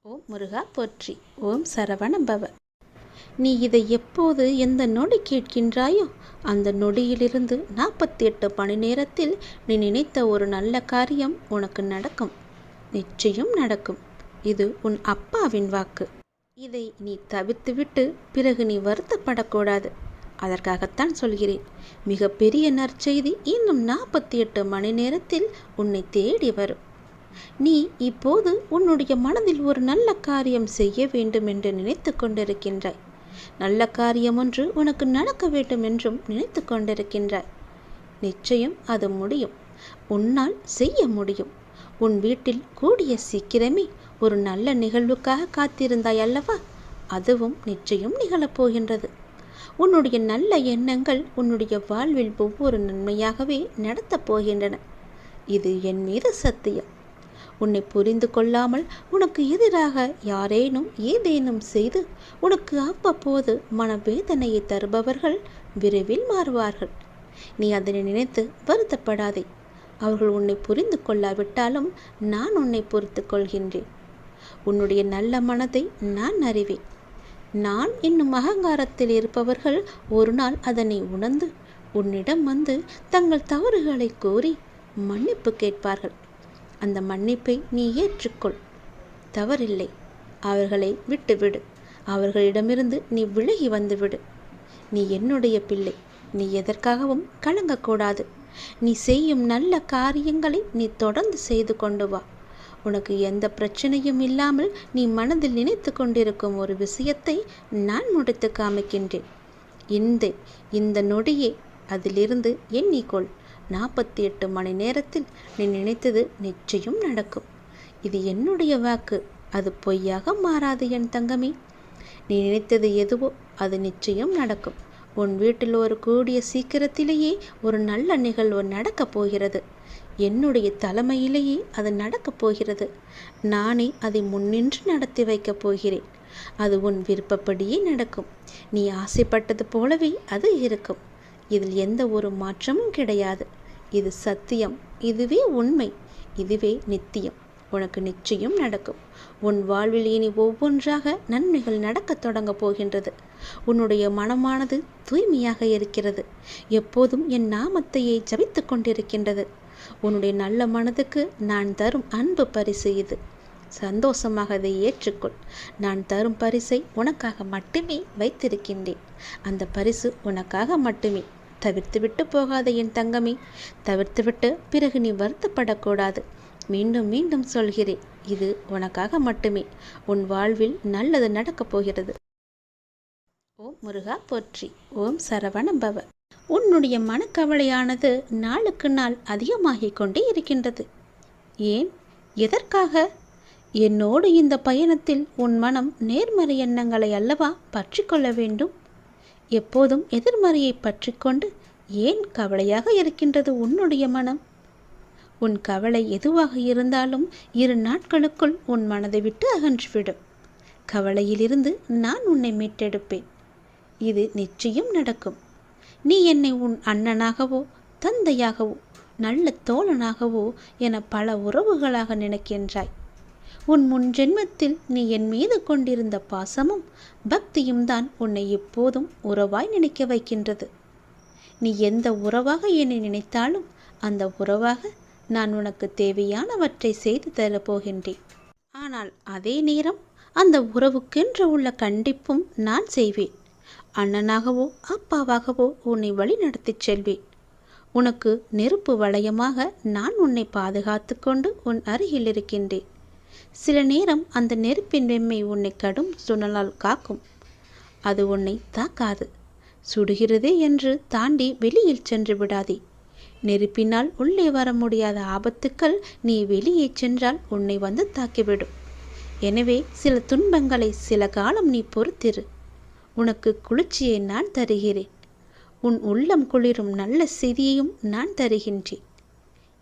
ஓம் முருகா போற்றி. ஓம் சரவண பவ. நீ இதை எப்போது எந்த நொடி கேட்கின்றாயோ அந்த நொடியிலிருந்து 48 மணி நேரத்தில் நீ நினைத்த ஒரு நல்ல காரியம் உனக்கு நடக்கும். நிச்சயம் நடக்கும். இது உன் அப்பாவின் வாக்கு. இதை நீ தவிர்த்துவிட்டு பிறகு நீ வருத்தப்படக்கூடாது. அதற்காகத்தான் சொல்கிறேன். மிக பெரிய நற்செய்தி இன்னும் 48 மணி நேரத்தில் உன்னை தேடி வரும். நீ இப்போது உன்னுடைய மனதில் ஒரு நல்ல காரியம் செய்ய வேண்டும் என்று நினைத்து கொண்டிருக்கின்றாய். நல்ல காரியம் ஒன்று உனக்கு நடக்க வேண்டும் என்றும் நினைத்து கொண்டிருக்கின்றாய். நிச்சயம் அது முடியும். உன்னால் செய்ய முடியும். உன் வீட்டில் கூடிய சீக்கிரமே ஒரு நல்ல நிகழ்வுக்காக காத்திருந்தாய் அல்லவா? அதுவும் நிச்சயம் நிகழப்போகின்றது. உன்னுடைய நல்ல எண்ணங்கள் உன்னுடைய வாழ்வில் ஒவ்வொரு நன்மையாகவே நடத்தப் போகின்றன. இது என் மீது சத்தியம். உன்னை புரிந்து கொள்ளாமல் உனக்கு எதிராக யாரேனும் ஏதேனும் செய்து உனக்கு அவ்வப்போது மனவேதனையை தருபவர்கள் விரைவில் மாறுவார்கள். நீ அதனை நினைத்து வருத்தப்படாதே. அவர்கள் உன்னை புரிந்து கொள்ளாவிட்டாலும் நான் உன்னை பொறுத்து கொள்கின்றேன். உன்னுடைய நல்ல மனதை நான் அறிவேன். நான் என்னும் அகங்காரத்தில் இருப்பவர்கள் ஒரு நாள் அதனை உணர்ந்து உன்னிடம் வந்து தங்கள் தவறுகளை கூறி மன்னிப்பு கேட்பார்கள். அந்த மன்னிப்பை நீ ஏற்றுக்கொள். தவறில்லை. அவர்களை விட்டுவிடு. அவர்களிடமிருந்து நீ விலகி வந்துவிடு. நீ என்னுடைய பிள்ளை. நீ எதற்காகவும் கலங்கக்கூடாது. நீ செய்யும் நல்ல காரியங்களை நீ தொடர்ந்து செய்து கொண்டு வா. உனக்கு எந்த பிரச்சனையும் இல்லாமல் நீ மனதில் நினைத்து கொண்டிருக்கும் ஒரு விஷயத்தை நான் முடித்து காமிக்கின்றேன். இந்த நொடியே அதிலிருந்து எண்ணிக்கொள். 48 மணி நேரத்தில் நீ நினைத்தது நிச்சயம் நடக்கும். இது என்னுடைய வாக்கு. அது பொய்யாக மாறாது என் தங்கமே. நீ நினைத்தது எதுவோ அது நிச்சயம் நடக்கும். உன் வீட்டில் ஒரு கூடிய சீக்கிரத்திலேயே ஒரு நல்ல நிகழ்வு நடக்கப் போகிறது. என்னுடைய தலைமையிலேயே அது நடக்கப் போகிறது. நானே அதை முன்னின்று நடத்தி வைக்கப் போகிறேன். அது உன் விருப்பப்படியே நடக்கும். நீ ஆசைப்பட்டது போலவே அது இருக்கும். இதில் எந்த ஒரு மாற்றமும் கிடையாது. இது சத்தியம். இதுவே உண்மை. இதுவே நித்தியம். உனக்கு நிச்சயம் நடக்கும். உன் வாழ்வில் இனி ஒவ்வொன்றாக நன்மைகள் நடக்கத் தொடங்க போகின்றது. உன்னுடைய மனமானது தூய்மையாக இருக்கிறது. எப்போதும் என் நாமத்தையே ஜபித்து கொண்டிருக்கின்றது. உன்னுடைய நல்ல மனதுக்கு நான் தரும் அன்பு பரிசு இது. சந்தோஷமாக அதை ஏற்றுக்கொள். நான் தரும் பரிசை உனக்காக மட்டுமே வைத்திருக்கின்றேன். அந்த பரிசு உனக்காக மட்டுமே. தவிர்த்துவிட்டு போகாத என் தங்கமே. தவிர்த்துவிட்டு பிறகு நீ வருத்தப்படக்கூடாது. மீண்டும் மீண்டும் சொல்கிறேன். இது உனக்காக மட்டுமே. உன் வாழ்வில் நல்லது நடக்கப் போகிறது. ஓம் முருகா போற்றி. ஓம் சரவண பவ. உன்னுடைய மனக்கவலையானது நாளுக்கு நாள் அதிகமாகிக் கொண்டே இருக்கின்றது. ஏன்? எதற்காக? என்னோடு இந்த பயணத்தில் உன் மனம் நேர்மறை எண்ணங்களை அல்லவா பற்றி கொள்ள வேண்டும்? எப்போதும் எதிர்மறையை பற்றி கொண்டு ஏன் கவலையாக இருக்கின்றது உன்னுடைய மனம்? உன் கவலை எதுவாக இருந்தாலும் 2 நாட்களுக்குள் உன் மனதை விட்டு அகன்றுவிடும். கவலையிலிருந்து நான் உன்னை மீட்டெடுப்பேன். இது நிச்சயம் நடக்கும். நீ என்னை உன் அண்ணனாகவோ தந்தையாகவோ நல்ல தோழனாகவோ என பல உறவுகளாக நினைக்கின்றாய். உன் முன் ஜென்மத்தில் நீ என் மீது கொண்டிருந்த பாசமும் பக்தியும் தான் உன்னை எப்போதும் உறவாய் நினைக்க வைக்கின்றது. நீ எந்த உறவாக என்னை நினைத்தாலும் அந்த உறவாக நான் உனக்கு தேவையானவற்றை செய்து தரப்போகின்றேன். ஆனால் அதே நேரம் அந்த உறவுக்கென்று உள்ள கண்டிப்பும் நான் செய்வேன். அண்ணனாகவோ அப்பாவாகவோ உன்னை வழி நடத்தி செல்வேன். உனக்கு நெருப்பு வளையமாக நான் உன்னை பாதுகாத்து கொண்டு உன் அருகில் இருக்கின்றேன். சில நேரம் அந்த நெருப்பின் வெம்மை உன்னை கடும் சுழலால் காக்கும். அது உன்னை தாக்காது. சுடுகிறதே என்று தாண்டி வெளியில் சென்று விடாதே. நெருப்பினால் உள்ளே வர முடியாத ஆபத்துக்கள் நீ வெளியே சென்றால் உன்னை வந்து தாக்கிவிடும். எனவே சில துன்பங்களை சில காலம் நீ பொறுத்திரு. உனக்கு குளிர்ச்சியை நான் தருகிறேன். உன் உள்ளம் குளிரும் நல்ல செய்தியையும் நான் தருகின்றேன்.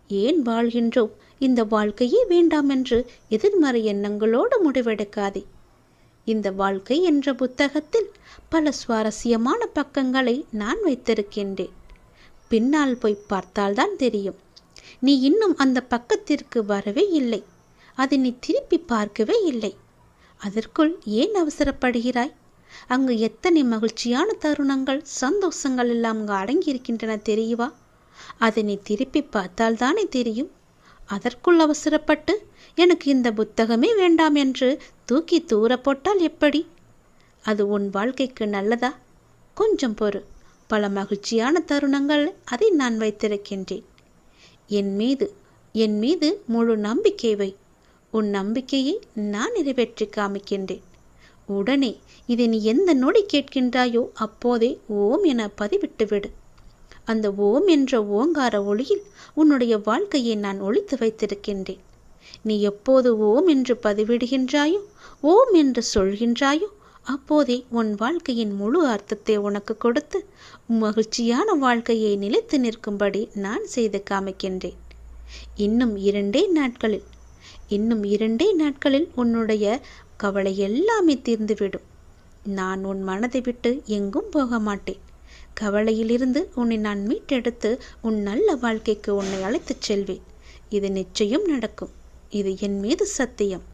ஏன் வாழ்கின்றோம்? இந்த வாழ்க்கையே வேண்டாம் என்று எதிர்மறை எண்ணங்களோடு முடிவெடுக்காதே. இந்த வாழ்க்கை என்ற புத்தகத்தில் பல சுவாரஸ்யமான பக்கங்களை நான் வைத்திருக்கின்றேன். பின்னால் போய் பார்த்தால்தான் தெரியும். நீ இன்னும் அந்த பக்கத்திற்கு வரவே இல்லை. அதை நீ திருப்பி பார்க்கவே இல்லை. அதற்குள் ஏன் அவசரப்படுகிறாய்? அங்கு எத்தனை மகிழ்ச்சியான தருணங்கள், சந்தோஷங்கள் எல்லாம் அங்கு அடங்கியிருக்கின்றன தெரியுமா? அதை நீ திருப்பி பார்த்தால்தானே தெரியும். அதற்குள் அவசரப்பட்டு எனக்கு இந்த புத்தகமே வேண்டாம் என்று தூக்கி தூர போட்டால் எப்படி? அது உன் வாழ்க்கைக்கு நல்லதா? கொஞ்சம் பொறு, பல மகிழ்ச்சியான தருணங்கள் அதை நான் வைத்திருக்கின்றேன். என் மீது முழு நம்பிக்கை வை. உன் நம்பிக்கையை நான் நிறைவேற்றி காமிக்கின்றேன். உடனே இதை நீ எந்த நொடி கேட்கின்றாயோ அப்போதே ஓம் என பதிவிட்டு விடு. அந்த ஓம் என்ற ஓங்கார ஒளியில் உன்னுடைய வாழ்க்கையை நான் ஒளித்து வைத்திருக்கின்றேன். நீ எப்போது ஓம் என்று பதிவிடுகின்றாயோ, ஓம் என்று சொல்கின்றாயோ, அப்போதே உன் வாழ்க்கையின் முழு அர்த்தத்தை உனக்கு கொடுத்து மகிழ்ச்சியான வாழ்க்கையை நிலைத்து நிற்கும்படி நான் செய்து காமிக்கின்றேன். இன்னும் இரண்டே நாட்களில் உன்னுடைய கவலை எல்லாமே தீர்ந்துவிடும். நான் உன் மனதை விட்டு எங்கும் போக மாட்டேன். கவலையிலிருந்து உன்னை நான் மீட்டெடுத்து உன் நல்ல வாழ்க்கைக்கு உன்னை அழைத்துச் செல்வேன். இது நிச்சயம் நடக்கும். இது என் மீது சத்தியம்.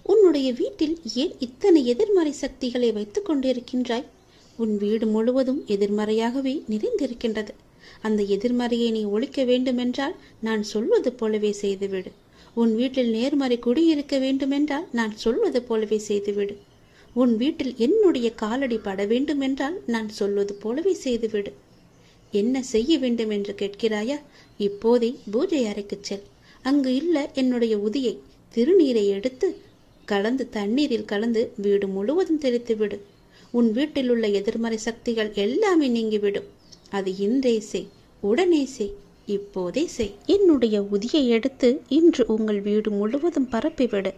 உன்னுடைய வீட்டில் ஏன் இத்தனை எதிர்மறை சக்திகளை வைத்துக் கொண்டிருக்கின்றாய்? உன் வீடு முழுவதும் எதிர்மறையாகவே நிறைந்திருக்கின்றது. அந்த எதிர்மறையை நீ ஒழிக்க வேண்டுமென்றால் நான் சொல்வது போலவே செய்துவிடு. உன் வீட்டில் நேர்மறை குடியிருக்க வேண்டுமென்றால் நான் சொல்வது போலவே செய்துவிடு. உன் வீட்டில் என்னுடைய காலடி பட வேண்டுமென்றால் நான் சொல்வது போலவே செய்துவிடு. என்ன செய்ய வேண்டும் என்று கேட்கிறாயா? இப்போதே பூஜை அறைக்கு செல். அங்கு இல்ல என்னுடைய உதியை திருநீரை எடுத்து தண்ணீரில் கலந்து வீடு முழுவதும் தெளித்து விடு. உன் வீட்டில் உள்ள எதிர்மறை சக்திகள் எல்லாமே நீங்கிவிடும். அது இன்றே செய், உடனே செய், இப்போதே செய். என்னுடைய உதியை எடுத்து இன்று உங்கள் வீடு முழுவதும் பரப்பிவிடு.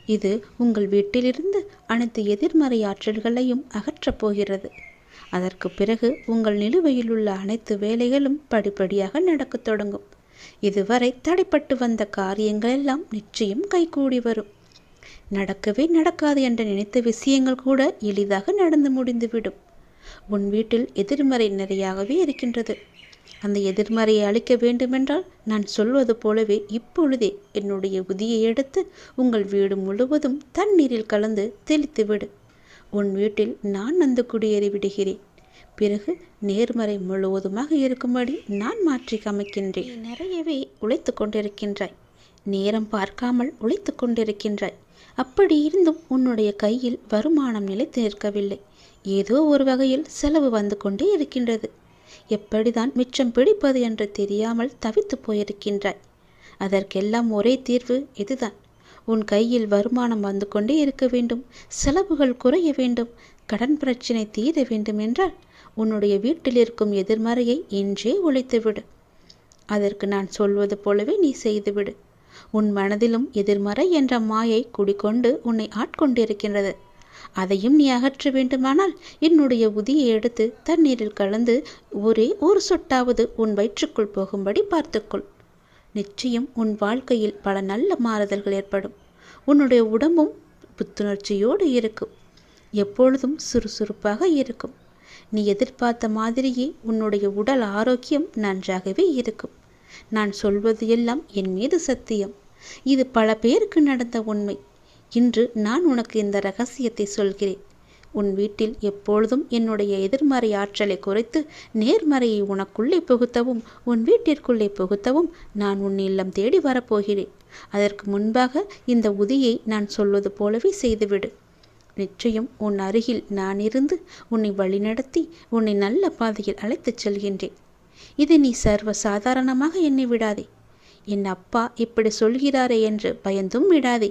இது உங்கள் வீட்டிலிருந்து அனைத்து எதிர்மறை ஆற்றல்களையும் அகற்றப் போகிறது. அதற்கு பிறகு உங்கள் நிலுவையில் உள்ள அனைத்து வேலைகளும் படிப்படியாக நடக்கத் தொடங்கும். இதுவரை தடைப்பட்டு வந்த காரியங்கள் எல்லாம் நிச்சயம் கைகூடி வரும். நடக்கவே நடக்காது என்று நினைத்த விஷயங்கள் கூட எளிதாக நடந்து முடிந்துவிடும். உன் வீட்டில் எதிர்மறை நிறையாகவே இருக்கின்றது. அந்த எதிர்மறையை அழிக்க வேண்டுமென்றால் நான் சொல்வது போலவே இப்பொழுதே என்னுடைய உதியை எடுத்து உங்கள் வீடு முழுவதும் தண்ணீரில் கலந்து தெளித்துவிடு. உன் வீட்டில் நான் வந்து குடியேறி விடுகிறேன். பிறகு நேர்மறை முழுவதுமாக இருக்கும்படி நான் மாற்றி அமைக்கின்றேன். நிறையவே உழைத்து கொண்டிருக்கின்றாய். நேரம் பார்க்காமல் உழைத்து கொண்டிருக்கின்றாய். அப்படி இருந்தும் உன்னுடைய கையில் வருமானம் நிலைத்து நிற்கவில்லை. ஏதோ ஒரு வகையில் செலவு வந்து கொண்டே இருக்கின்றது. எப்படிதான் மிச்சம் பிடிப்பது என்று தெரியாமல் தவித்து போயிருக்கின்றாய். அதற்கெல்லாம் ஒரே தீர்வு இதுதான். உன் கையில் வருமானம் வந்து கொண்டே இருக்க வேண்டும். செலவுகள் குறைய வேண்டும். கடன் பிரச்சனை தீர வேண்டும் என்றால் உன்னுடைய வீட்டில் இருக்கும் எதிர்மறையை இன்றே ஒழித்துவிடு. அதற்கு நான் சொல்வது போலவே நீ செய்துவிடு. உன் மனதிலும் எதிர்மறை என்ற மாயை குடிக்கொண்டு உன்னை ஆட்கொண்டிருக்கின்றது. அதையும் நீ அகற்ற வேண்டுமானால் என்னுடைய உதியை எடுத்து தண்ணீரில் கலந்து ஒரே ஒரு சொட்டாவது உன் வயிற்றுக்குள் போகும்படி பார்த்துக்கொள். நிச்சயம் உன் வாழ்க்கையில் பல நல்ல மாறுதல்கள் ஏற்படும். உன்னுடைய உடம்பும் புத்துணர்ச்சியோடு இருக்கும். எப்பொழுதும் சுறுசுறுப்பாக இருக்கும். நீ எதிர்பார்த்த மாதிரியே உன்னுடைய உடல் ஆரோக்கியம் நன்றாகவே இருக்கும். நான் சொல்வது எல்லாம் என் மீது சத்தியம். இது பல பேருக்கு நடந்த உண்மை. இன்று நான் உனக்கு இந்த ரகசியத்தை சொல்கிறேன். உன் வீட்டில் எப்பொழுதும் என்னுடைய எதிர்மறை ஆற்றலை குறைத்து நேர்மறையை உனக்குள்ளே புகுத்தவும் உன் வீட்டிற்குள்ளே புகுத்தவும் நான் உன் இல்லம் தேடி வரப்போகிறேன். அதற்கு முன்பாக இந்த உதியை நான் சொல்வது போலவே செய்துவிடு. நிச்சயம் உன் அருகில் நான் இருந்து உன்னை வழிநடத்தி உன்னை நல்ல பாதையில் அழைத்துச் செல்கின்றேன். இதை நீ சர்வ சாதாரணமாக எண்ணி விடாதே. என் அப்பா இப்படி சொல்கிறாரே என்று பயந்தும் விடாதே.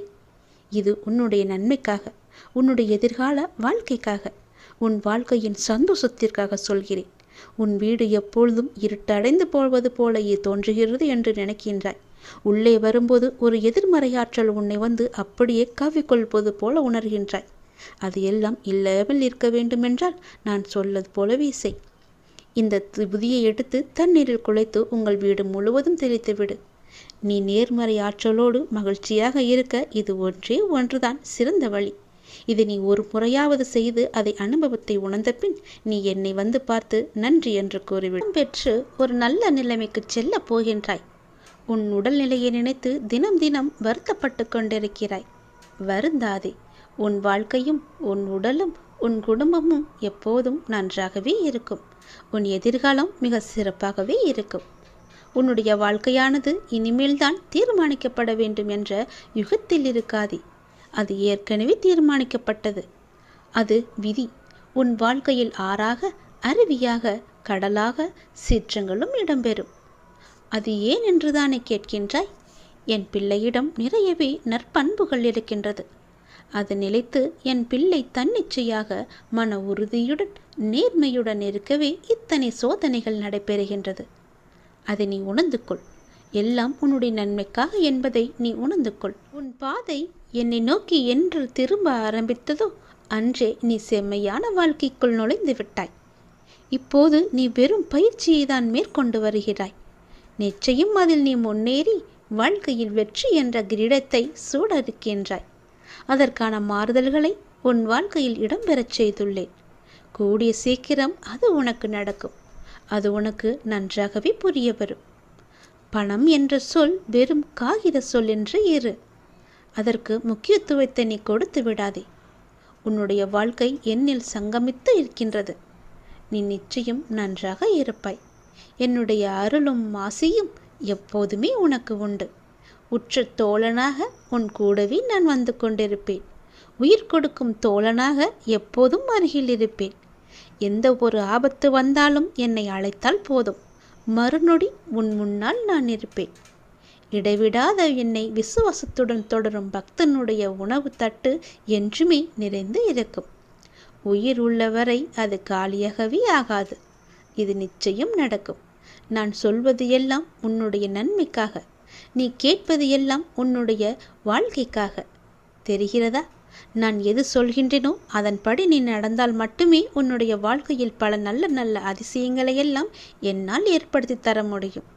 இது உன்னுடைய நன்மைக்காக, உன்னுடைய எதிர்கால வாழ்க்கைக்காக, உன் வாழ்க்கையின் சந்தோஷத்திற்காக சொல்கிறேன். உன் வீடு எப்பொழுதும் இருட்டடைந்து போவது போல தோன்றுகிறது என்று நினைக்கின்றாய். உள்ளே வரும்போது ஒரு எதிர்மறையாற்றல் உன்னை வந்து அப்படியே கவ்விக்கொள்வது போல உணர்கின்றாய். அது எல்லாம் இல்லாமல் இருக்க வேண்டுமென்றால் நான் சொல்வது போலவே செய். இந்த புதியை எடுத்து தண்ணீரில் குழைத்து உங்கள் வீடு முழுவதும் தெளித்துவிடு. நீ நேர்மறை ஆற்றலோடு மகிழ்ச்சியாக இருக்க இது ஒன்றுதான் சிறந்த வழி. இதை நீ ஒரு முறையாவது செய்து அதை அனுபவத்தை உணர்ந்த பின் நீ என்னை வந்து பார்த்து நன்றி என்று கூறிவிடும். பெற்று ஒரு நல்ல நிலைமைக்கு செல்ல போகின்றாய். உன் உடல்நிலையை நினைத்து தினம் தினம் வருத்தப்பட்டு கொண்டிருக்கிறாய். வருந்தாதே. உன் வாழ்க்கையும் உன் உடலும் உன் குடும்பமும் எப்போதும் நன்றாகவே இருக்கும். உன் எதிர்காலம் மிக சிறப்பாகவே இருக்கும். உன்னுடைய வாழ்க்கையானது இனிமேல்தான் தீர்மானிக்கப்பட வேண்டும் என்ற யுகத்தில் இருக்காதே. அது ஏற்கனவே தீர்மானிக்கப்பட்டது. அது விதி. உன் வாழ்க்கையில் ஆறாக, அருவியாக, கடலாக, சீற்றங்களும் இடம்பெறும். அது ஏன் என்றுதானே கேட்கின்றாய்? என் பிள்ளையிடம் நிறையவே நற்பண்புகள் இருக்கின்றது. அது நிலைத்து என் பிள்ளை தன்னிச்சையாக மன உறுதியுடன் நேர்மையுடன் இருக்கவே இத்தனை சோதனைகள் நடைபெறுகின்றது. அதை நீ உணர்ந்து கொள். எல்லாம் உன்னுடைய நன்மைக்காக என்பதை நீ உணர்ந்து கொள். உன் பாதை என்னை நோக்கி என்று திரும்ப ஆரம்பித்ததோ அன்றே நீ செம்மையான வாழ்க்கைக்குள் நுழைந்து விட்டாய். இப்போது நீ வெறும் பயிற்சியை தான் மேற்கொண்டு வருகிறாய். நிச்சயம் அதில் நீ முன்னேறி வாழ்க்கையில் வெற்றி என்ற கிரீடத்தை சூடறுக்கின்றாய். அதற்கான மாறுதல்களை உன் வாழ்க்கையில் இடம்பெறச் செய்துள்ளேன். கூடிய சீக்கிரம் அது உனக்கு நடக்கும். அது உனக்கு நன்றாகவே புரிய வரும். பணம் என்ற சொல் வெறும் காகித சொல் என்று இரு. அதற்கு முக்கியத்துவத்தை நீ கொடுத்து விடாதே. உன்னுடைய வாழ்க்கை என்னில் சங்கமித்து இருக்கின்றது. நீ நிச்சயம் நன்றாக இருப்பாய். என்னுடைய அருளும் ஆசியும் எப்போதுமே உனக்கு உண்டு. உற்ற தோழனாக உன் கூடவே நான் வந்து கொண்டிருப்பேன். உயிர் கொடுக்கும் தோழனாக எப்போதும் அருகில் இருப்பேன். எந்த ஒரு ஆபத்து வந்தாலும் என்னை அழைத்தால் போதும், மறுநொடி உன் முன்னால் நான் இருப்பேன். இடைவிடாத என்னை விசுவாசத்துடன் தொடரும் பக்தனுடைய உணவு தட்டு என்றுமே நிறைந்து இருக்கும். உயிர் உள்ளவரை அது காலியாகவே ஆகாது. இது நிச்சயம் நடக்கும். நான் சொல்வது எல்லாம் உன்னுடைய நன்மைக்காக. நீ கேட்பது எல்லாம் உன்னுடைய வாழ்க்கைக்காக. தெரிகிறதா? நான் எது சொல்கின்றேனோ அதன்படி நீ நடந்தால் மட்டுமே உன்னுடைய வாழ்க்கையில் பல நல்ல நல்ல அதிசயங்களையெல்லாம் என்னால் ஏற்படுத்தி தர முடியும்.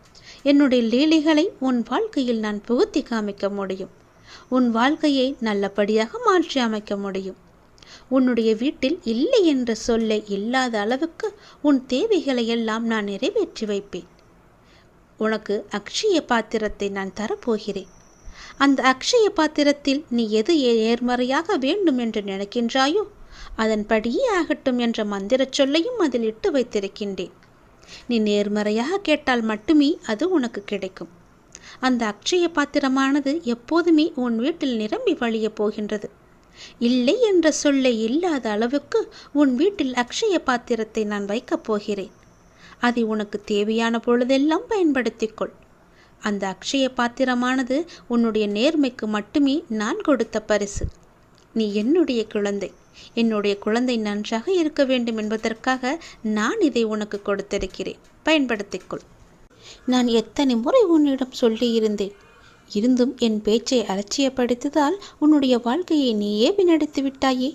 என்னுடைய லீலைகளை உன் வாழ்க்கையில் நான் புகுத்தி காமிக்க முடியும். உன் வாழ்க்கையை நல்லபடியாக மாற்றி அமைக்க முடியும். உன்னுடைய வீட்டில் இல்லை என்ற சொல்லை இல்லாத அளவுக்கு உன் தேவைகளை எல்லாம் நான் நிறைவேற்றி வைப்பேன். உனக்கு அக்ஷய பாத்திரத்தை நான் தரப்போகிறேன். அந்த அக்ஷய பாத்திரத்தில் நீ எது நேர்மறையாக வேண்டும் என்று நினைக்கின்றாயோ அதன்படியே ஆகட்டும் என்ற மந்திர சொல்லையும் அதில் இட்டு வைத்திருக்கின்றேன். நீ நேர்மறையாக கேட்டால் மட்டுமே அது உனக்கு கிடைக்கும். அந்த அக்ஷய பாத்திரமானது எப்போதுமே உன் வீட்டில் நிரம்பி வழிய போகின்றது. இல்லை என்ற சொல்லை இல்லாத அளவுக்கு உன் வீட்டில் அக்ஷய பாத்திரத்தை நான் வைக்கப் போகிறேன். அதை உனக்கு தேவையான பொழுதெல்லாம் பயன்படுத்திக்கொள். அந்த அக்ஷய பாத்திரமானது உன்னுடைய நேர்மைக்கு மட்டுமே நான் கொடுத்த பரிசு. நீ என்னுடைய குழந்தை. என்னுடைய குழந்தை நன்றாக இருக்க வேண்டும் என்பதற்காக நான் இதை உனக்கு கொடுத்திருக்கிறேன். பயன்படுத்திக்கொள். நான் எத்தனை முறை உன்னிடம் சொல்லியிருந்தேன். இருந்தும் என் பேச்சை அலட்சியப்படுத்ததால் உன்னுடைய வாழ்க்கையை நீயே வீணடித்து விட்டாயே.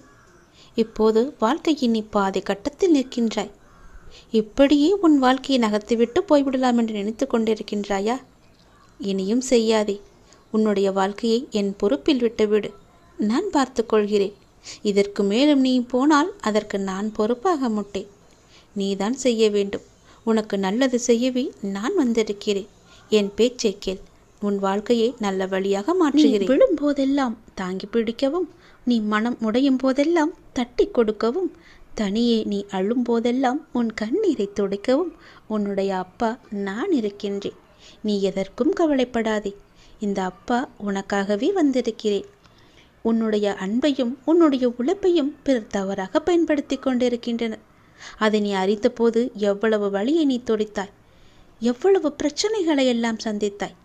இப்போது வாழ்க்கையின் நீ பாதை கட்டத்தில் நிற்கின்றாய். இப்படியே உன் வாழ்க்கையை நகர்த்திவிட்டு போய்விடலாம் என்று நினைத்து கொண்டிருக்கின்றாயா? இனியும் செய்யாதே. உன்னுடைய வாழ்க்கையை என் பொறுப்பில் விட்டுவிடு. நான் பார்த்து கொள்கிறேன். இதற்கு மேலும் நீ போனால் அதற்கு நான் பொறுப்பாக மாட்டேன். நீதான் செய்ய வேண்டும். உனக்கு நல்லது செய்யவே நான் வந்திருக்கிறேன். என் பேச்சை கேள். உன் வாழ்க்கையை நல்ல வழியாக மாற்றுகிறேன். விழும் போதெல்லாம் தாங்கி பிடிக்கவும், நீ மனம் உடையும் போதெல்லாம் தட்டி கொடுக்கவும், தனியே நீ அழும் போதெல்லாம் உன் கண்ணீரை துடைக்கவும் உன்னுடைய அப்பா நான் இருக்கின்றேன். நீ எதற்கும் கவலைப்படாதே. இந்த அப்பா உனக்காகவே வந்திருக்கிறேன். உன்னுடைய அன்பையும் உன்னுடைய உழைப்பையும் பிறர் தவறாக பயன்படுத்தி கொண்டிருக்கின்றனர். அதை நீ அறிந்தபோது எவ்வளவு வலியை நீ துடைத்தாய், எவ்வளவு பிரச்சனைகளை எல்லாம் சந்தித்தாய்.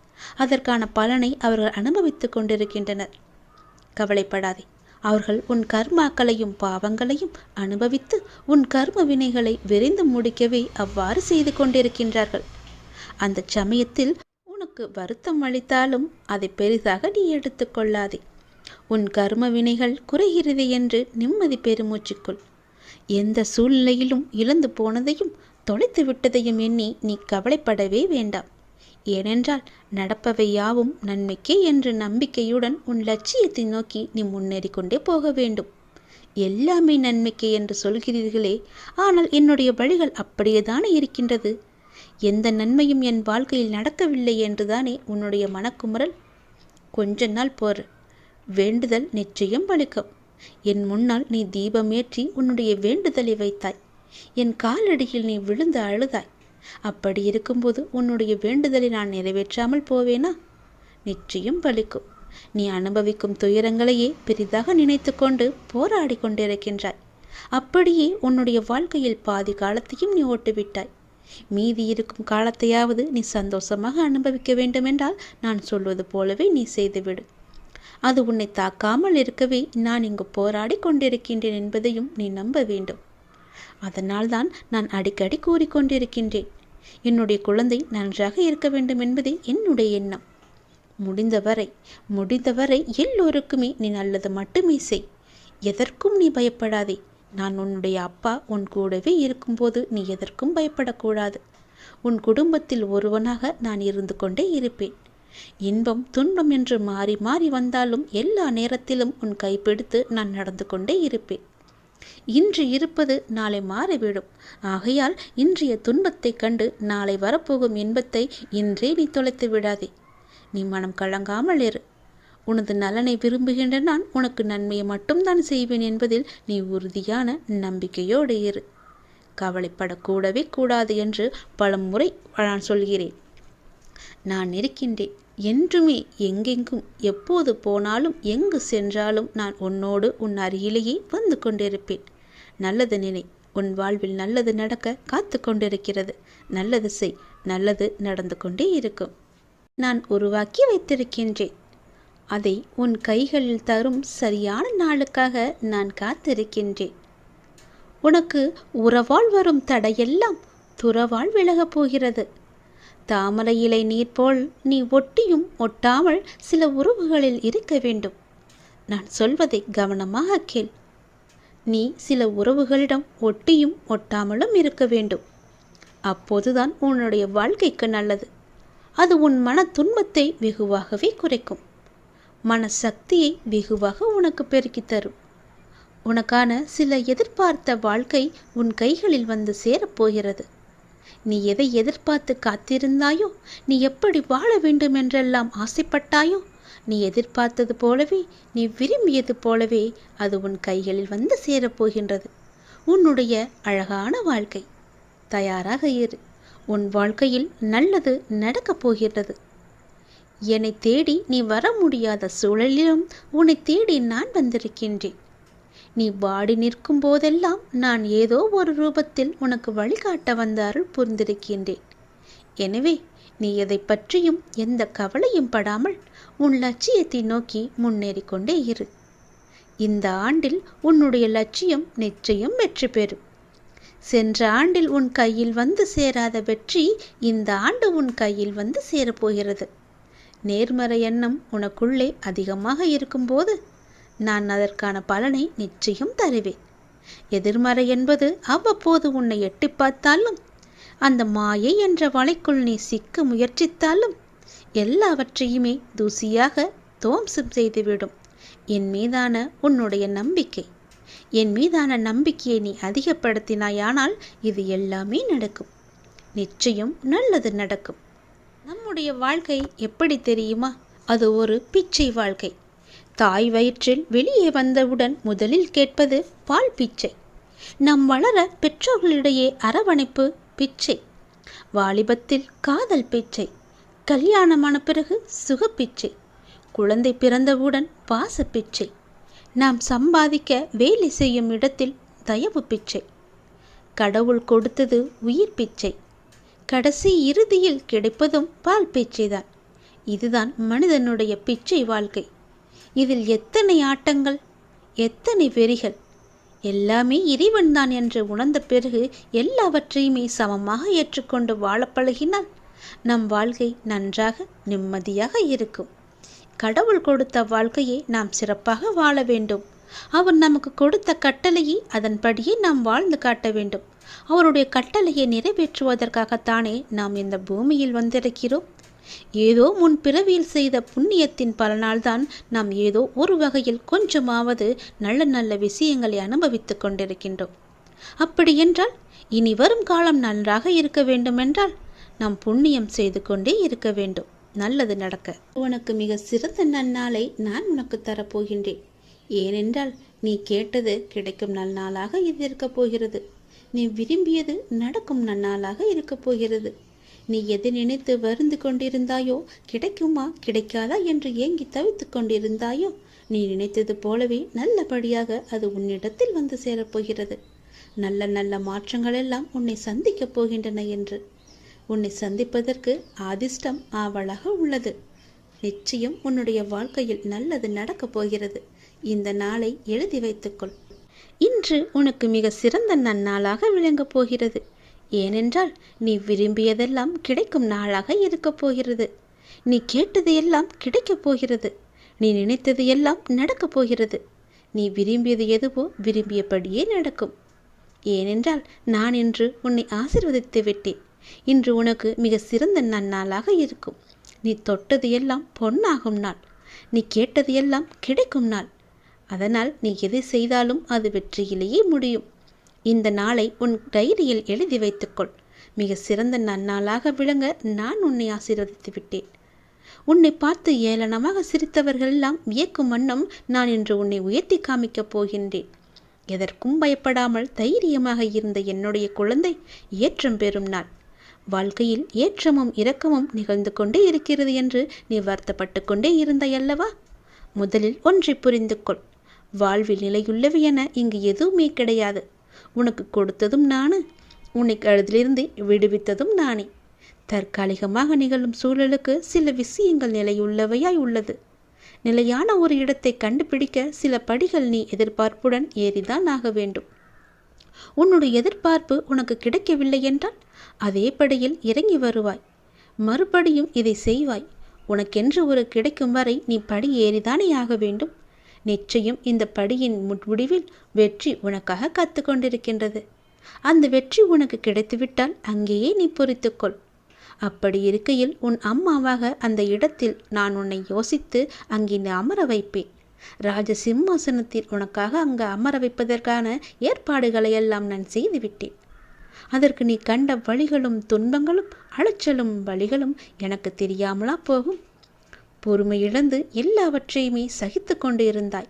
அதற்கான பலனை அவர்கள் அனுபவித்துக் கொண்டிருக்கின்றனர். கவலைப்படாதே. அவர்கள் உன் கர்மாக்களையும் பாவங்களையும் அனுபவித்து உன் கர்ம வினைகளை விரைந்து முடிக்கவே அவ்வாறு செய்து கொண்டிருக்கின்றார்கள். அந்த சமயத்தில் உனக்கு வருத்தம் அளித்தாலும் அதை பெரிதாக நீ எடுத்துக்கொள்ளாதே. உன் கர்ம வினைகள் குறைகிறது என்று நிம்மதி பெருமூச்சுக்குள். எந்த சூழ்நிலையிலும் இழந்து போனதையும் தொலைத்து விட்டதையும் எண்ணி நீ கவலைப்படவே வேண்டாம். ஏனென்றால் நடப்பவை யாவும் நன்மைக்கே என்ற நம்பிக்கையுடன் உன் லட்சியத்தை நோக்கி நீ முன்னேறி கொண்டே போக வேண்டும். எல்லாமே நன்மைக்கே என்று சொல்கிறீர்களே, ஆனால் என்னுடைய வழிகள் அப்படியேதானே இருக்கின்றது. எந்த நன்மையும் என் வாழ்க்கையில் நடக்கவில்லை என்றுதானே உன்னுடைய மனக்குமுறல்? கொஞ்ச நாள் போர். வேண்டுதல் நிச்சயம் பலிக்கும். என் முன்னால் நீ தீபமேற்றி உன்னுடைய வேண்டுதலை வைத்தாய். என் காலடியில் நீ விழுந்து அழுதாய். அப்படி இருக்கும்போது உன்னுடைய வேண்டுதலை நான் நிறைவேற்றாமல் போவேனா? நிச்சயம் பலிக்கும். நீ அனுபவிக்கும் துயரங்களையே பெரிதாக நினைத்து கொண்டு போராடி கொண்டிருக்கின்றாய். அப்படியே உன்னுடைய வாழ்க்கையில் பாதி காலத்தையும் நீ ஓட்டுவிட்டாய். மீதி இருக்கும் காலத்தையாவது நீ சந்தோஷமாக அனுபவிக்க வேண்டுமென்றால் நான் சொல்வது போலவே நீ செய்துவிடு. அது உன்னை தாக்காமல் இருக்கவே நான் இங்கு போராடி கொண்டிருக்கின்றேன் என்பதையும் நீ நம்ப வேண்டும். அதனால்தான் நான் அடிக்கடி கூறிக்கொண்டிருக்கின்றேன், என்னுடைய குழந்தை நன்றாக இருக்க வேண்டும் என்பதே என்னுடைய எண்ணம். முடிந்தவரை எல்லோருக்குமே நீ நல்லது மட்டுமே செய். எதற்கும் நீ பயப்படாதே. நான் உன்னுடைய அப்பா உன் கூடவே இருக்கும்போது நீ எதற்கும் பயப்படக்கூடாது. உன் குடும்பத்தில் ஒருவனாக நான் இருந்து கொண்டே இருப்பேன். இன்பம் துன்பம் என்று மாறி மாறி வந்தாலும் எல்லா நேரத்திலும் உன் கைப்பிடித்து நான் நடந்து கொண்டே இருப்பேன். இன்று இருப்பது நாளை மாறிவிடும். ஆகையால் இன்றைய துன்பத்தை கண்டு நாளை வரப்போகும் இன்பத்தை இன்றே நீ தொலைத்து விடாதே. நீ மனம் கலங்காமல் இரு. உனது நலனை விரும்புகின்ற நான் உனக்கு நன்மையை மட்டும்தான் செய்வேன் என்பதில் நீ உறுதியான நம்பிக்கையோடு இரு. கவலைப்படக்கூடவே கூடாது என்று பல முறை நான் சொல்கிறேன். நான் இருக்கின்றேன். என்றுமே எங்கெங்கும் எப்போது போனாலும் எங்கு சென்றாலும் நான் உன்னோடு உன் அருகிலேயே வந்து கொண்டிருப்பேன். நல்லது நினை. உன் வாழ்வில் நல்லது நடக்க காத்து கொண்டிருக்கிறது. நல்லது செய். நல்லது நடந்து கொண்டே இருக்கும். நான் உருவாக்கி வைத்திருக்கின்றேன். அதை உன் கைகளில் தரும் சரியான நாளுக்காக நான் காத்திருக்கின்றேன். உனக்கு உறவால் வரும் தடையெல்லாம் துறவால் விலகப் போகிறது. தாமரை இலை நீர் போல் நீ ஒட்டியும் ஒட்டாமல் சில உறவுகளில் இருக்க வேண்டும். நான் சொல்வதை கவனமாக கேள். நீ சில உறவுகளிடம் ஒட்டியும் ஒட்டாமலும் இருக்க வேண்டும். அப்போதுதான் உன்னுடைய வாழ்க்கைக்கு நல்லது. அது உன் மன துன்பத்தை வெகுவாகவே குறைக்கும். மனசக்தியை வெகுவாக உனக்கு பெருக்கித் தரும். உனக்கான சில எதிர்பார்த்த வாழ்க்கை உன் கைகளில் வந்து சேரப்போகிறது. நீ எதை எதிர்பார்த்து காத்திருந்தாயோ, நீ எப்படி வாழ வேண்டும் என்றெல்லாம் ஆசைப்பட்டாயோ, நீ எதிர்பார்த்தது போலவே, நீ விரும்பியது போலவே அது உன் கைகளில் வந்து சேரப்போகின்றது. உன்னுடைய அழகான வாழ்க்கை. தயாராக இரு. உன் வாழ்க்கையில் நல்லது நடக்கப் போகிறது. என்னை தேடி நீ வர முடியாத சூழலிலும் உன்னை தேடி நான் வந்திருக்கின்றேன். நீ வாடி நிற்கும் போதெல்லாம் நான் ஏதோ ஒரு ரூபத்தில் உனக்கு வழிகாட்ட வந்த அருள் புரிந்திருக்கின்றேன். எனவே நீ எதை பற்றியும் எந்த கவலையும் படாமல் உன் லட்சியத்தை நோக்கி முன்னேறி கொண்டே இரு. இந்த ஆண்டில் உன்னுடைய லட்சியம் நிச்சயம் வெற்றி பெறும். சென்ற ஆண்டில் உன் கையில் வந்து சேராத வெற்றி இந்த ஆண்டு உன் கையில் வந்து சேரப்போகிறது. நேர்மறை எண்ணம் உனக்குள்ளே அதிகமாக இருக்கும்போது நான் அதற்கான பலனை நிச்சயம் தருவேன். எதிர்மறை என்பது அவ்வப்போது உன்னை எட்டி பார்த்தாலும், அந்த மாயை என்ற வலைக்குள் நீ சிக்க முயற்சித்தாலும் எல்லாவற்றையுமே தூசியாக துவம்சம் செய்துவிடும். என் மீதான உன்னுடைய நம்பிக்கை, என் மீதான நம்பிக்கையை நீ அதிகப்படுத்தினாயானால் இது எல்லாமே நடக்கும். நிச்சயம் நல்லது நடக்கும். நம்முடைய வாழ்க்கை எப்படி தெரியுமா? அது ஒரு பிச்சை வாழ்க்கை. தாய் வயிற்றில் வெளியே வந்தவுடன் முதலில் கேட்பது பால் பிச்சை. நம் வளர பெற்றோர்களிடையே அரவணைப்பு பிச்சை. வாலிபத்தில் காதல் பிச்சை. கல்யாணமான பிறகு சுகப்பிச்சை. குழந்தை பிறந்தவுடன் பாச பிச்சை. நாம் சம்பாதிக்க வேலை செய்யும் இடத்தில் தயவு பிச்சை. கடவுள் கொடுத்தது உயிர் பிச்சை. கடைசி இறுதியில் கிடைப்பதும் பால் பிச்சைதான். இதுதான் மனிதனுடைய பிச்சை வாழ்க்கை. இதில் எத்தனை ஆட்டங்கள், எத்தனை வெறிகள்! எல்லாமே இறைவன் தான் என்று உணர்ந்த பிறகு எல்லாவற்றையுமே சமமாக ஏற்றுக்கொண்டு வாழ பழகினால் நம் வாழ்க்கை நன்றாக நிம்மதியாக இருக்கும். கடவுள் கொடுத்த வாழ்க்கையை நாம் சிறப்பாக வாழ வேண்டும். அவர் நமக்கு கொடுத்த கட்டளையை அதன்படியே நாம் வாழ்ந்து காட்ட வேண்டும். அவருடைய கட்டளையை நிறைவேற்றுவதற்காகத்தானே நாம் இந்த பூமியில் வந்திருக்கிறோம். ஏதோ முன் பிறவியில் செய்த புண்ணியத்தின் பலனால்தான் நாம் ஏதோ ஒரு வகையில் கொஞ்சமாவது நல்ல நல்ல விஷயங்களை அனுபவித்து கொண்டிருக்கின்றோம். அப்படியென்றால் இனி வரும் காலம் நன்றாக இருக்க வேண்டுமென்றால் நாம் புண்ணியம் செய்து கொண்டே இருக்க வேண்டும். நல்லது நடக்க உனக்கு மிக சிறந்த நன்னாளை நான் உனக்கு தரப்போகின்றேன். ஏனென்றால் நீ கேட்டது கிடைக்கும் நன்னாளாக இது இருக்கப் போகிறது. நீ விரும்பியது நடக்கும் நன்னாளாக இருக்கப் போகிறது. நீ எதை நினைத்து வருந்து கொண்டிருந்தாயோ, கிடைக்குமா கிடைக்காதா என்று ஏங்கி தவித்து கொண்டிருந்தாயோ, நீ நினைத்தது போலவே நல்லபடியாக அது உன்னிடத்தில் வந்து சேரப்போகிறது. நல்ல நல்ல மாற்றங்கள் எல்லாம் உன்னை சந்திக்கப் போகின்றன என்று. உன்னை சந்திப்பதற்கு அதிர்ஷ்டம் ஆவலாக உள்ளது. நிச்சயம் உன்னுடைய வாழ்க்கையில் நல்லது நடக்கப் போகிறது. இந்த நாளை எழுதி வைத்துக்கொள். இன்று உனக்கு மிக சிறந்த நன்னாளாக விளங்கப் போகிறது. ஏனென்றால் நீ விரும்பியதெல்லாம் கிடைக்கும் நாளாக இருக்கப் போகிறது. நீ கேட்டது எல்லாம் கிடைக்கப் போகிறது. நீ நினைத்தது எல்லாம் நடக்கப் போகிறது. நீ விரும்பியது எதுவோ விரும்பியபடியே நடக்கும். ஏனென்றால் நான் இன்று உன்னை ஆசீர்வதித்து விட்டேன். இன்று உனக்கு மிக சிறந்த நன்னாளாக இருக்கும். நீ தொட்டது எல்லாம் பொன்னாகும் நாள். நீ கேட்டது எல்லாம் கிடைக்கும் நாள். அதனால் நீ எதை செய்தாலும் அது வெற்றியிலேயே முடியும். இந்த நாளை உன் டைரியில் எழுதி வைத்துக்கொள். மிக சிறந்த நன்னாளாக விளங்க நான் உன்னை ஆசீர்வதித்து விட்டேன். உன்னை பார்த்து ஏளனமாக சிரித்தவர்களெல்லாம் வியக்கும் வண்ணம் நான் இன்று உன்னை உயர்த்தி காமிக்கப் போகின்றேன். எதற்கும் பயப்படாமல் தைரியமாக இருந்த என்னுடைய குழந்தை ஏற்றம் பெறும் நாள். வாழ்க்கையில் ஏற்றமும் இரக்கமும் நிகழ்ந்து கொண்டே இருக்கிறது என்று நீ வருத்தப்பட்டு கொண்டே இருந்தாயல்லவா? முதலில் ஒன்றை புரிந்து கொள். வாழ்வில் நிலையுள்ளவை என இங்கு எதுவுமே கிடையாது. உனக்கு கொடுத்ததும் நானு, உன்னை கழுதிலிருந்து விடுவித்ததும் நானே. தற்காலிகமாக நிகழும் சூழலுக்கு சில விஷயங்கள் நிலையுள்ளவையாய் உள்ளது. நிலையான ஒரு இடத்தை கண்டுபிடிக்க சில படிகள் நீ எதிர்பார்ப்புடன் ஏறிதான் ஆக வேண்டும். உன்னுடைய எதிர்பார்ப்பு உனக்கு கிடைக்கவில்லை என்றால் அதே படியில் இறங்கி வருவாய். மறுபடியும் இதை செய்வாய். உனக்கென்று ஒரு கிடைக்கும் வரை நீ படி ஏறிதானே ஆக வேண்டும். நிச்சயம் இந்த படியின் முடிவில் வெற்றி உனக்காக காத்து கொண்டிருக்கின்றது. அந்த வெற்றி உனக்கு கிடைத்துவிட்டால் அங்கேயே நீ பொறுத்துக்கொள். அப்படி இருக்கையில் உன் அம்மாவாக அந்த இடத்தில் நான் உன்னை யோசித்து அங்கே அமர வைப்பேன். ராஜ சிம்மாசனத்தில் உனக்காக அங்கு அமர வைப்பதற்கான ஏற்பாடுகளை எல்லாம் நான் செய்துவிட்டேன். அதற்கு நீ கண்ட வழிகளும் துன்பங்களும் அலைச்சலும் வழிகளும் எனக்கு தெரியாமலா போகும்? பொறுமையிழந்து எல்லாவற்றையுமே சகித்து கொண்டு இருந்தாய்.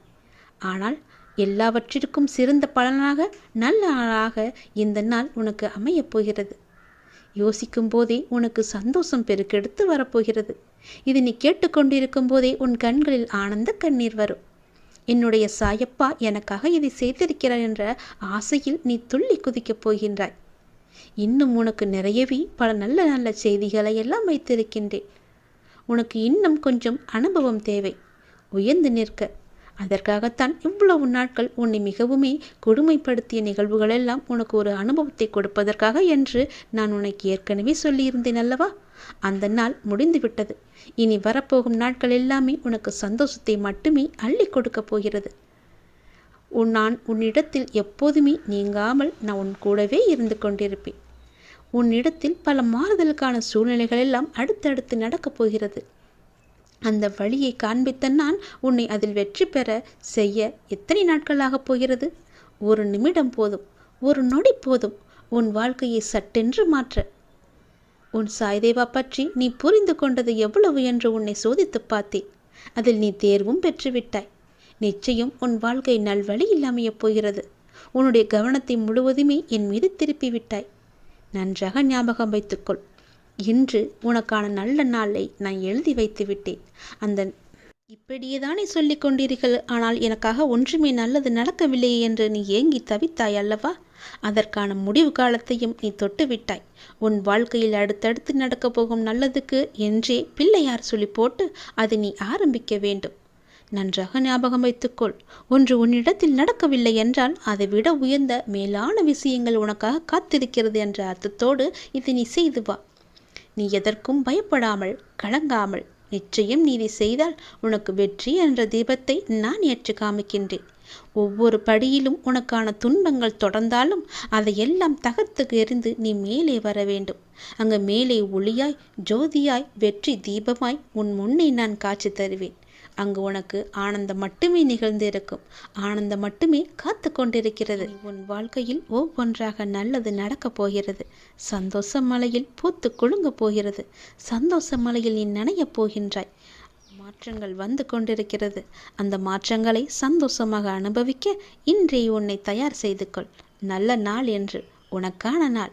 ஆனால் எல்லாவற்றிற்கும் சிறந்த பலனாக நல்ல நாளாக இந்த நாள் உனக்கு அமையப் போகிறது. யோசிக்கும் போதே உனக்கு சந்தோஷம் பெருக்கெடுத்து வரப்போகிறது. இது நீ கேட்டுக்கொண்டிருக்கும் போதே உன் கண்களில் ஆனந்த கண்ணீர் வரும். என்னுடைய சாயப்பா எனக்காக இதை செய்திருக்கிறார் என்ற ஆசையில் நீ துள்ளி குதிக்கப் போகின்றாய். இன்னும் உனக்கு நிறையவே பல நல்ல நல்ல செய்திகளை எல்லாம் வைத்திருக்கின்றேன். உனக்கு இன்னும் கொஞ்சம் அனுபவம் தேவை. உயர்ந்து நிற்க. அதற்காகத்தான் இவ்வளவு நாட்கள் உன்னை மிகவுமே கொடுமைப்படுத்திய நிகழ்வுகளெல்லாம் உனக்கு ஒரு அனுபவத்தை கொடுப்பதற்காக என்று நான் உனக்கு ஏற்கனவே சொல்லியிருந்தேன் அல்லவா? அந்த நாள் முடிந்து விட்டது. இனி வரப்போகும் நாட்கள் எல்லாமே உனக்கு சந்தோஷத்தை மட்டுமே அள்ளி கொடுக்கப் போகிறது. நான் உன்னிடத்தில் எப்போதுமே நீங்காமல் நான் உன் கூடவே இருந்து கொண்டிருப்பேன். உன்னிடத்தில் பல மாறுதலுக்கான சூழ்நிலைகள் எல்லாம் அடுத்தடுத்து நடக்கப் போகிறது. அந்த வழியை காண்பித்த நான் உன்னை அதில் வெற்றி பெற செய்ய எத்தனை நாட்களாகப் போகிறது? ஒரு நிமிடம் போதும், ஒரு நொடி போதும் உன் வாழ்க்கையை சட்டென்று மாற்ற. உன் சாய்தேவா பற்றி நீ புரிந்து கொண்டது எவ்வளவு என்று உன்னை சோதித்து பார்த்தேன். அதில் நீ தேர்வும் பெற்றுவிட்டாய். நிச்சயம் உன் வாழ்க்கை நல்வழியில் அமையப் போகிறது. உன்னுடைய கவனத்தை முழுவதுமே என் மீது திருப்பி விட்டாய். நன்றாக ஞாபகம் வைத்துக்கொள். இன்று உனக்கான நல்ல நாளை நான் எழுதி வைத்து விட்டேன். அந்த இப்படியேதானே சொல்லிக் கொண்டீர்கள், ஆனால் எனக்காக ஒன்றுமே நல்லது நடக்கவில்லையே என்று நீ ஏங்கி தவித்தாய் அல்லவா? அதற்கான முடிவு காலத்தையும் நீ தொட்டுவிட்டாய். உன் வாழ்க்கையில் அடுத்தடுத்து நடக்கப் போகும் நல்லதுக்கு என்றே பிள்ளையார் சொல்லி போட்டு அதை நீ ஆரம்பிக்க வேண்டும். நன்றாக ஞாபகம் வைத்துக்கொள். ஒன்று உன்னிடத்தில் நடக்கவில்லை என்றால் அதை விட உயர்ந்த மேலான விஷயங்கள் உனக்காக காத்திருக்கிறது என்ற அர்த்தத்தோடு இதை நீ செய்து வா. நீ எதற்கும் பயப்படாமல் கலங்காமல் நிச்சயம் நீ இதை செய்தால் உனக்கு வெற்றி என்ற தீபத்தை நான் ஏற்று காமிக்கின்றேன். ஒவ்வொரு படியிலும் உனக்கான துன்பங்கள் தொடர்ந்தாலும் அதையெல்லாம் தகர்த்து எறிந்து நீ மேலே வர வேண்டும். அங்கு மேலே ஒளியாய் ஜோதியாய் வெற்றி தீபமாய் உன் முன்னே நான் காட்சி தருவேன். அங்கு உனக்கு ஆனந்தம் மட்டுமே நிகழ்ந்திருக்கும். ஆனந்தம் மட்டுமே காத்து கொண்டிருக்கிறது. உன் வாழ்க்கையில் ஒவ்வொன்றாக நல்லது நடக்கப் போகிறது. சந்தோஷ மலையில் பூத்து குலுங்கப் போகிறது. சந்தோஷ மலையில் நீ நனையப் போகின்றாய். மாற்றங்கள் வந்து கொண்டிருக்கிறது. அந்த மாற்றங்களை சந்தோஷமாக அனுபவிக்க இன்றைய உன்னை தயார் செய்து கொள். நல்ல நாள் என்று, உனக்கான நாள்,